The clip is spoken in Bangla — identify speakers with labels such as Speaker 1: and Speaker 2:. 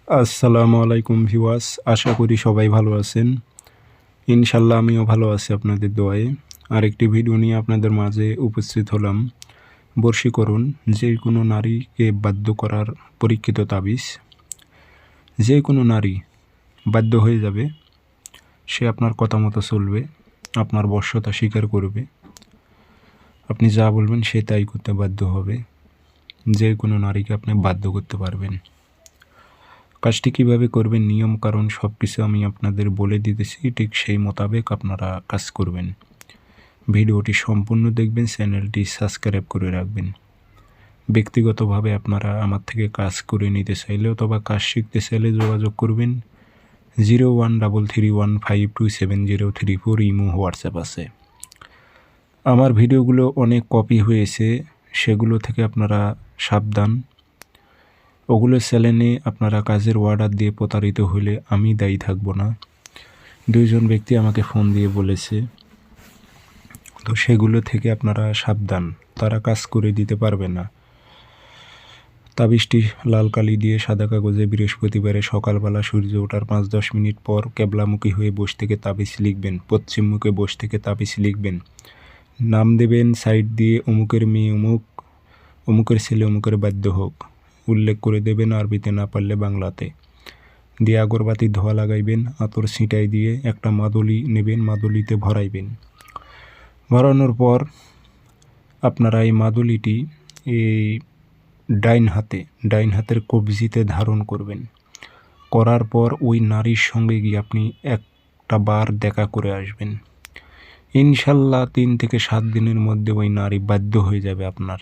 Speaker 1: আসসালামু আলাইকুম ভিউয়ার্স, আশা করি সবাই ভালো আছেন। ইনশাল্লাহ আমিও ভালো আছি আপনাদের দোয়ায়। আরেকটি ভিডিও নিয়ে আপনাদের মাঝে উপস্থিত হলাম। বশীকরণ, যে কোনো নারীকে বাধ্য করার পরীক্ষিত তাবিজ। যে কোনো নারী বাধ্য হয়ে যাবে, সে আপনার কথা মতো চলবে, আপনার বশ্যতা স্বীকার করবে, আপনি যা বলবেন সে তাই করতে বাধ্য হবে। যে কোনো নারীকে আপনি বাধ্য করতে পারবেন। কাজটি কীভাবে করবেন, নিয়ম কারণ সব কিছু আমি আপনাদের বলে দিতেছি, ঠিক সেই মোতাবেক আপনারা কাজ করবেন। ভিডিওটি সম্পূর্ণ দেখবেন, চ্যানেলটি সাবস্ক্রাইব করে রাখবেন। ব্যক্তিগতভাবে আপনারা আমার থেকে কাজ করে নিতে চাইলে অথবা কাজ শিখতে চাইলে যোগাযোগ করবেন 0133152703 ইমো হোয়াটসঅ্যাপ আছে। আমার ভিডিওগুলো অনেক কপি হয়েছে, সেগুলো থেকে আপনারা সাবধান। ওগুলো চ্যানেলে আপনারা কাজের অর্ডার দিয়ে প্রতারিত হলে আমি দায়ী থাকব না। দুইজন ব্যক্তি আমাকে ফোন দিয়ে বলেছে, তো সেগুলো থেকে আপনারা সাবধান, তারা কাজ করে দিতে পারবে না। তাবিজটি লাল কালি দিয়ে সাদা কাগজে বৃহস্পতিবারে সকালবেলা সূর্য ওঠার 5-10 মিনিট পর কেবলামুখী হয়ে বসে থেকে তাবিজ লিখবেন। পশ্চিম মুখে বসে থেকে তাবিজ লিখবেন। নাম দেবেন সাইড দিয়ে, অমুকের মেয়ে অমুক, অমুকের ছেলে অমুকের বাধ্য হোক, উল্লেখ করে দেবেন, আরবিতে না পারলে বাংলাতে। দিয়ে আগরবাতি ধোয়া লাগাইবেন, আতর ছিটাই দিয়ে একটা মাদুলি নেবেন, মাদুলিতে ভরাইবেন। ভরানোর পর আপনারা এই মাদুলিটি এই ডাইন হাতের কবজিতে ধারণ করবেন। করার পর ওই নারীর সঙ্গে গিয়ে আপনি একটা বার দেখা করে আসবেন। ইনশাল্লাহ 3 থেকে 7 দিনের মধ্যে ওই নারী বাধ্য হয়ে যাবে আপনার।